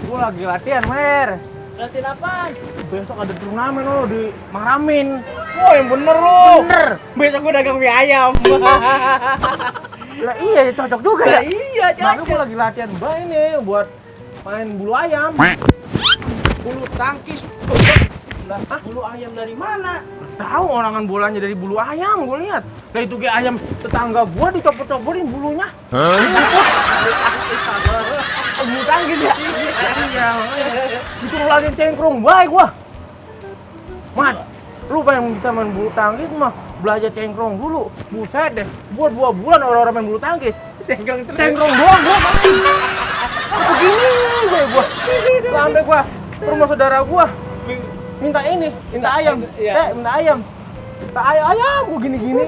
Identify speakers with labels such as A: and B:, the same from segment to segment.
A: Gue lagi latihan, Mer.
B: Latihan apaan?
A: Besok ada turnamen lo di Maramin.
B: Oh, yang bener lo.
A: Bener.
B: Besok gue dagang mie ayam.
A: Lah iya, cocok juga ya.
B: Iya,
A: Makanya gue lagi latihan ini buat main bulu ayam.
B: Bulu tangkis. Lah, bulu ayam dari mana?
A: Tahu orangan bolanya dari bulu ayam, gue lihat. Lah itu kayak ayam tetangga gue dicopot-copotin bulunya. Bulu tangkis ya? Iya. Itu lagi cengkrong baik gua. Mat, lu pengen bisa main bulu tangkis mah belajar cengkrong dulu. Buset deh, gua 2 bulan orang-orang main bulu tangkis.
B: Cengkrong terus.
A: Cengkrong doang gua. Begini gua. Sampai gua ke rumah saudara gua. Minta ini, minta ayam.
B: Iya.
A: Minta ayam. Minta ayam gua gini-gini.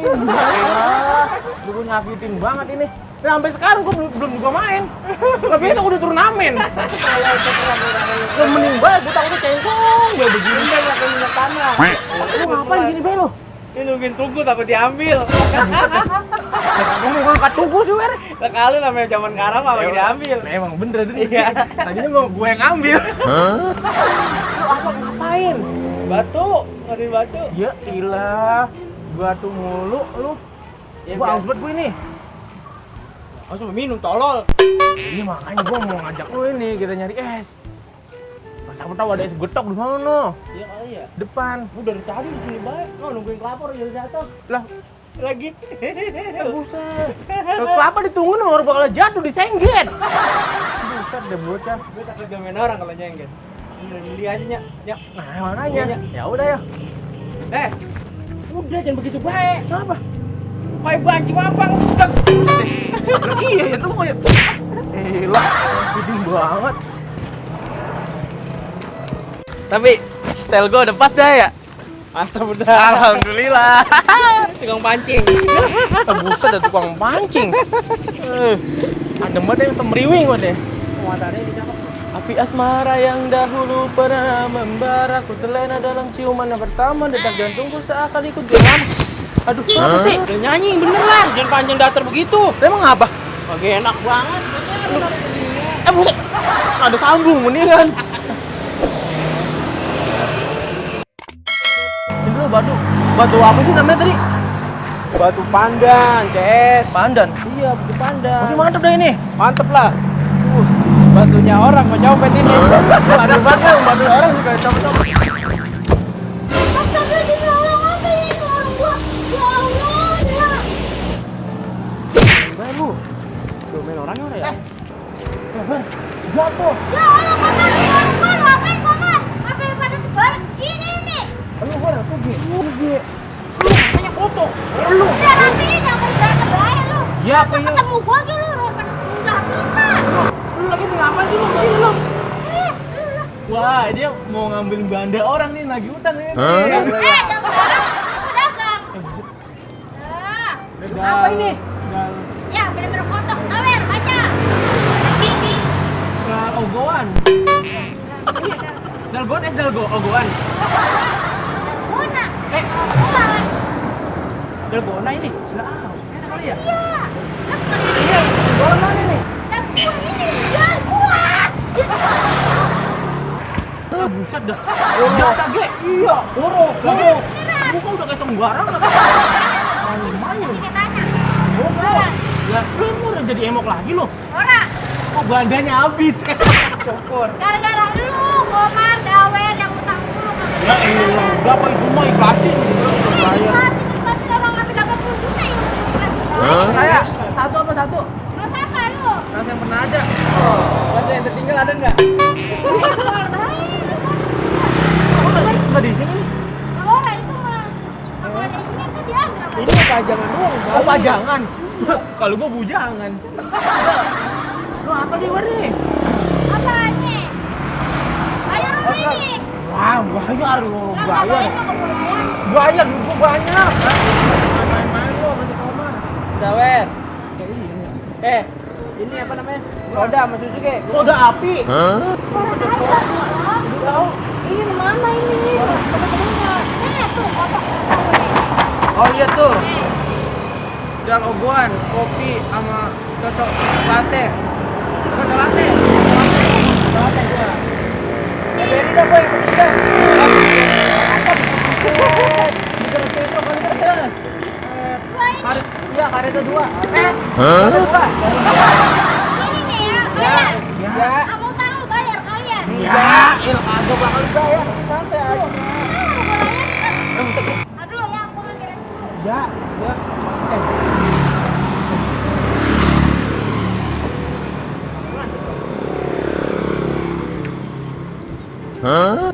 A: Gua nyakitin banget ini. Nah, sampai sekarang gua belum juga main. Lah besok udah turnamen. Lu mending banget gua takutnya cengkong gue begini.
B: Enggak pakai minyak tanah.
A: Lu ngapain di sini, Be lu?
B: Ini nungguin tunggu takut diambil.
A: Kamu ngangkat tunggu sih, Wer.
B: Lah kalau namanya zaman sekarang mah pakai diambil.
A: Nah, emang bener ini.
B: Iya.
A: Tadinya mau gue yang ambil. Lu apa ngapain?
B: Batu, ngerin batu.
A: Ya ilah, batu mulu lu.
B: Ya,
A: Gua haus banget gue ini.
B: Langsung minum tolol.
A: Ini makanya gua mau ngajak lu ini, kita nyari es. Siapa tahu ada es getok di sana.
B: Iya kali ya.
A: Depan.
B: Gua dari tadi di sini baik. Oh, nungguin kelapa jadi jatuh.
A: Lah,
B: Lagi.
A: buset. Kelapa ditunggu nomor bakal jatuh disengget. Buset deh bocah.
B: Gue takut gamen orang kalau nyengget. Udah beli aja nyak. Nyak.
A: Nah, makanya. Ya udah ya.
B: Udah jangan begitu baik.
A: Kenapa?
B: Kayak banci mampang udah.
A: Iya, ya tuh kayak lah, gede banget.
B: Tapi style gue udah pas dah ya. Mantap udah.
A: Alhamdulillah.
B: Tukang pancing.
A: Buset ada tukang pancing. Ada banget yang semriwing banget ya.
B: Matanya dicakap.
A: Api asmara yang dahulu pernah membara, ku terlena dalam ciuman yang pertama, detak jantungku seakan ikut geram. Aduh, apa sih?
B: Udah nyanyi bener lah, jangan panjang datar begitu.
A: Emang apa?
B: Lagi enak banget.
A: Buset, ada sambung mendingan. Ini lo batu apa sih namanya tadi?
B: Batu pandan, Ces.
A: Pandan.
B: Iya, batu pandan.
A: Masih mantep dah ini.
B: Mantep lah. Batunya orang mau nyopet ini.
A: Ada banget batu orang juga copot-copot. Lu.
B: Domain orangnya orang ya?
A: Jatuh.
C: Ya Allah, kotor, ngapain kotor? Ngapain pada terbalik gini nih?
A: Lu gua udah tuh Lu makanya foto. Lu.
C: Udah rapiin, jangan berantem bahaya lu.
A: Ya, apa
C: Masa
A: ya?
C: ketemu gua aja lu, orang pada semudah bisa.
A: Lu lagi ngapain sih lu begini lu?
C: Lu lah.
A: Wah, dia mau ngambil banda orang nih, nagih utang ini.
C: Jangan sembarang, aku dagang. Nah,
A: Apa ini?
C: ya bener-bener kotor. Awer, baca. Gini.
A: Ogoan. Dalgon ogoan.
C: Guna.
A: Eh,
C: Bukan.
A: dalgona ini. Lah, enak kali ya?
C: Iya. Lah, bukan ini.
A: Iya, dalgona mana nih?
C: Lah, gua ini. Jangan gua.
A: Buset dah. Jasa ge. Iya, oro. Bukan udah kayak sembarang. Main.
C: Kita tanya.
A: Lah, lu udah jadi emok lagi lo.
C: Ora.
A: Kok bandanya habis? Cokor.
C: Gara-gara lu, Komar, Dawer yang utang dulu.
A: Ya elah, berapa itu mah ikhlasin.
C: Ikhlasin orang ngambil 80 juta ya.
A: Saya satu apa satu?
C: Mas apa lu?
A: Rasa yang pernah ada.
B: Bahasa yang tertinggal ada nggak?
C: Jual baik.
A: Nggak di sini nih.
C: Ora itu mah. Kalau ada isinya tuh diambil.
B: Ini pajangan doang.
A: Oh pajangan. Kalau gua bujangan. Lu apa nih nih?
C: Apanya? Bayar lu ini.
A: Wah bayar lo,
C: Lah nggak
A: bayar.
C: bayar mah nggak boleh bayar.
A: Bayar duit gua banyak. Main-main lo sama si Komar.
B: Dawer.
A: Iya.
B: Ini apa namanya? Roda sama Suzuki.
A: Roda api.
C: Orang aja.
A: Tahu?
C: Ini mana ini? Tuh kotak.
A: Oh iya tuh. Dan ogoan, kopi sama cocok latte. Cocok latte. Cocok latte gua. Ya, il kagak bakal dibayar. Santai aja.
C: Aduh ya, aku mau beres dulu.
A: Ya, ya.
D: Hah?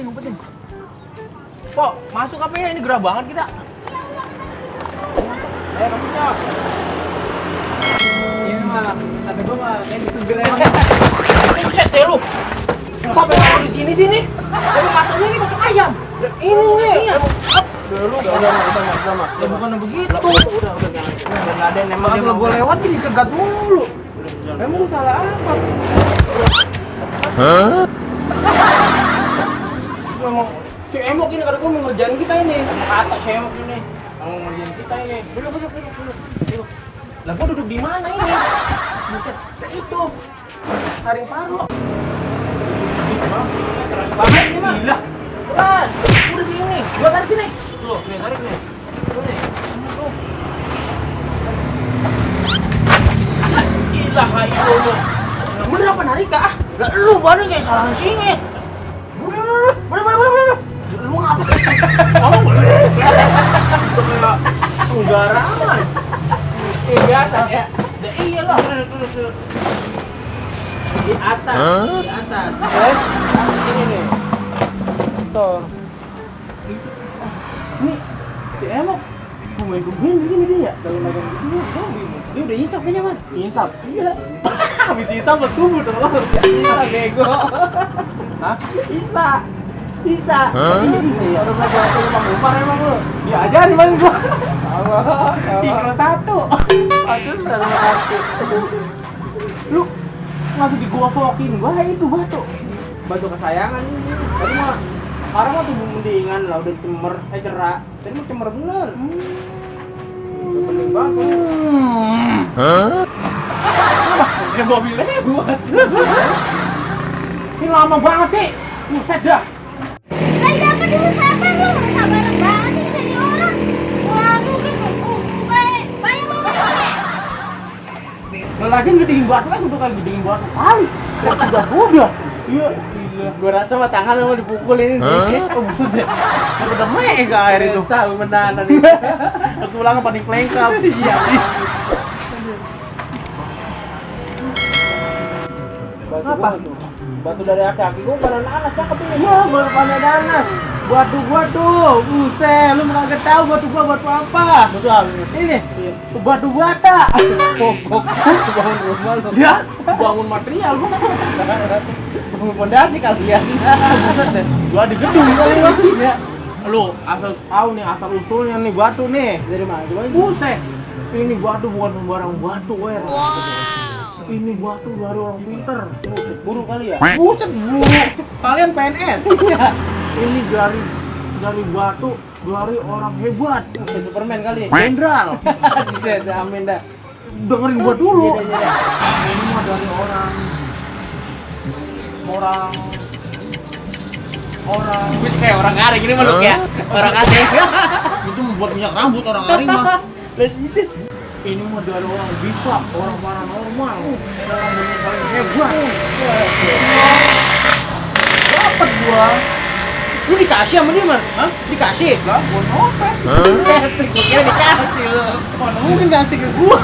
A: Umpetin. Pok, masuk apa ya? Ini gerah banget kita. Ayo masuk, Cok. Ini mah, kata gua mah kayak diseger aja. Buset deh lu. Sampai taruh di sini. Emang masuknya ini masuk ayam. Ini nih. Lu udah. Ya bukan begitu. Udah jangan. Udah ada emang kalau gua lewat jadi cegat mulu. Emang salah apa?
D: Hah?
A: Emang si Emok ini karena gua mau ngerjain kita ini. Kata si Emok ini mau ngerjain kita ini. Duduk. Lah gua duduk di mana ini? Buset, itu. Taring paru. Banget ini mah. Gila. Bukan. Udah sini. Gua tarik sini. Tuh, nih tarik nih. Tuh nih. Tuh. Gila kayak lu. Bener apa narik ah? Lah lu baru kayak salah sini. Bener. Lu ngapa? Kamu boleh. Sembarangan. Biasa ya. Ya iyalah. Di atas. Ini nih. Motor. Ini si Emok. Main gembel di sini dia. Dalam magang dia. Dia udah insap kayaknya, Man. Insap? Iya. Habis insap bertumbuh dong. Iya, bego. Hah? Bisa. Iya. Udah belajar aku emang umar emang lu. Diajarin Bang gua. Allah. Ikro 1. Aduh, terima kasih. Lu masih digofokin gua itu batu kesayangan ini. Tadi mah sekarang mah tubuh mendingan lah udah cerak. Tadi mah cemer bener. Penting banget.
D: Hah?
A: Ini mobilnya buat. Ini lama banget sih. Buset dah.
C: Ayo dapat dulu sabar lu, sabar banget sih jadi orang. Waduh, banyak banget ini.
A: Lagi gedein batu kan udah kayak gedein batu kali. Udah. Iya, gila. Gua rasa mah tangan lu mau dipukul ini. Oh, busut ya. Udah mega air itu. Tahu menahan ini. Aku ulang panik lengkap. Iya. Apa? Batu dari aki-aki gua pada nanas cakep ini. Iya, baru pada nanas. Batu gua tuh, buset, lu kagak tahu batu gua batu apa? Batu apa? Ini, batu bata. Pokok, bangun rumah lu. Ya, bangun material gua. Bangun fondasi kalian. Gua di gedung kali ya. Lu asal tahu nih asal usulnya nih batu nih. Dari mana? Buset. Ini batu bukan sembarang batu, wer. Ini batu dari orang pinter. Buru kali ya? Buset, buru. Kalian PNS. Ini dari batu dari orang hebat. Kayak Superman kali ya? Jenderal. Bisa, amin dah. Dengerin gua dulu. Ini mah dari orang bisa orang garing ini meluk ya. Orang garing. Itu membuat minyak rambut orang garing mah. Ini mah dari orang bisa, orang paranormal, orang yang paling hebat. Dapat gua. Lu dikasih sama dia, Man? Hah? Dikasih? Enggak, gua nyopet. Trik gua kira dikasih lu. Mana mungkin kasih ke gua.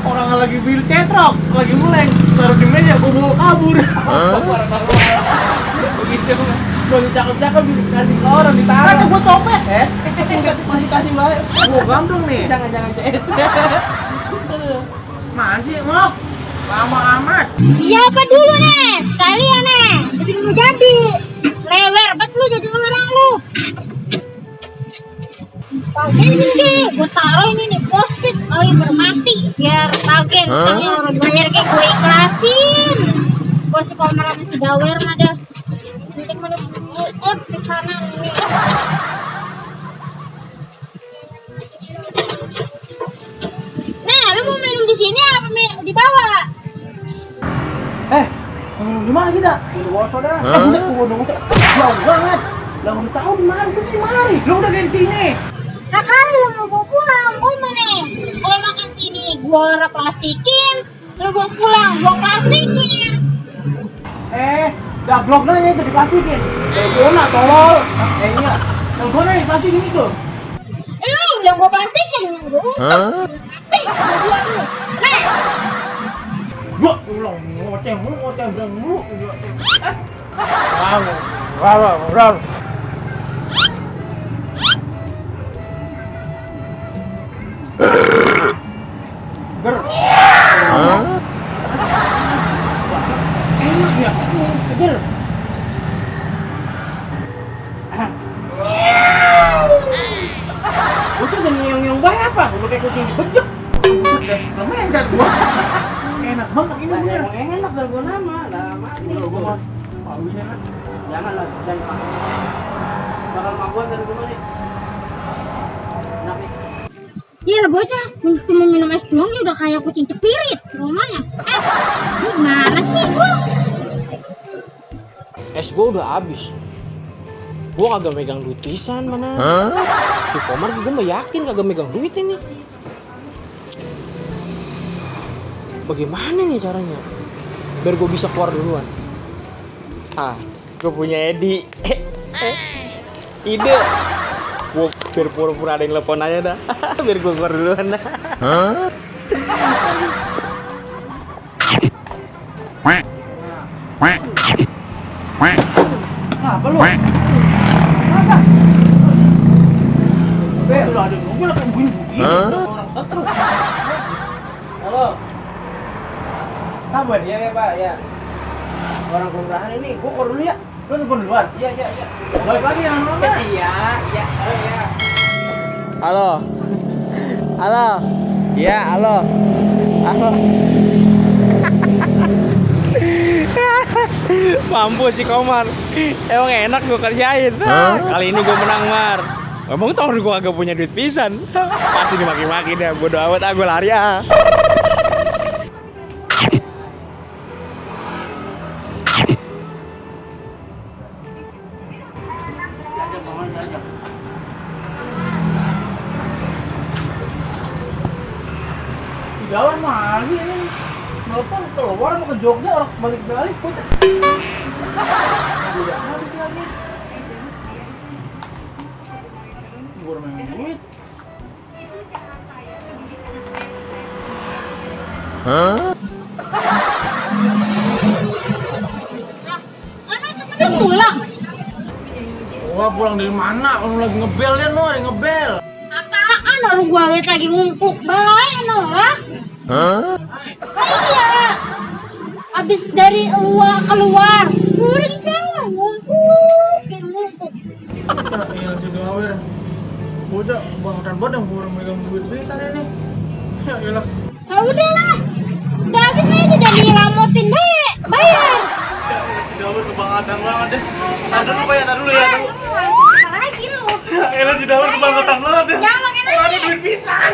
A: Orang lagi bil cetrok, lagi muleng, taruh di meja, gua bawa kabur. Begitu. Gua cakep-cakep dikasih ke orang ditaruh. Kan gua copet, masih kasih banget. Gua gandung nih. Jangan CS. Masih, Mok. Lama amat.
C: Iya apa dulu nih, sekalian nih. Jadi mau jadi. Lewer bet lu jadi orang lu. Pakai ini, gua taruh ini nih pospis kali bermati biar kaget. Tanya orang bayar kayak gue ikhlasin. Gua si Komar sama si Dawer mah dah. Penting mana buat di sana nih. Nah, lu mau minum di sini apa minum di bawah?
A: Di mana kita? Udah bawa saudara. Udah. Jauh banget. Lah udah tahu di mana? Udah di mana? Lo udah dari sini.
C: Nah kali lo mau bawa pulang, gue mana? Kalau makan sini gue plastikin, lo bawa pulang gue plastikin.
A: Dablok nanya itu diplastikin. Telepon tolol. Kayaknya. Telepon nanya diplastikin itu.
C: Lo yang bilang gue plastikin yang gue. Dua dulu. Nah.
A: Gua ulang ngoceh bilang mulu. Wow. Ger. Enak ya, ger. Udah jadi yang baik apa? Udah kayak kucing dibejek. Udah mendat gua. Enak banget ini bener. Enak dari gua nama, lah mati. Gua paunya kan. Janganlah, jangan pakai. Bakal mak gua dari gua nih. Enak nih.
C: Iya lah bocah, cuma minum es doang ya udah kayak kucing cepirit. Mau mana? Ini gimana sih gua?
B: Es gua udah habis. Gua kagak megang duit pisan mana. Si Komar juga mah yakin kagak megang duit ini. Bagaimana nih caranya? Biar gue bisa keluar duluan. Gue punya Edi. Ide. Gue biar pura-pura ada yang telepon aja dah. Biar gue keluar duluan dah.
A: Apa lu? Lu ada mobil apa yang bunyi? Orang terus. Halo. Kabar? Iya Pak, ya. Orang kelurahan ini, gua keluar dulu ya. Lu nelfon duluan? Iya. Balik lagi yang mana? Iya. Oh iya.
B: Halo. Iya, halo. Mampus si Komar. Emang enak gue kerjain. Kali ini gue menang, Mar. Ngomong tau gue agak punya duit pisan. Pasti dimaki-maki dah. Bodo amat, gue lari ah.
A: Jalan lagi ini. Telepon keluar mau ke Jogja, orang balik-balik kok. Udah habis lagi. Gua main duit.
C: Mana temen lu pulang?
A: Gua pulang dari mana? Orang lagi ngebel ya, no, ada ngebel.
C: Apaan orang gua lihat lagi ngumpuk baik nolak. Iya. Abis dari luar keluar, udah di jalan ngumpuk.
A: Iya si Gawer. Bocah bangunan bodang gua megang duit pisan ini. Ya iyalah.
C: Ya udahlah. Udah habis nih itu jadi ramotin deh. Bayar.
A: Si Gawer kebangetan banget deh. Tar dulu ya.
C: Lagi lu.
A: Ya iyalah si Gawer kebangetan banget deh.
C: Jangan pakai nanya.
A: Ada duit pisan.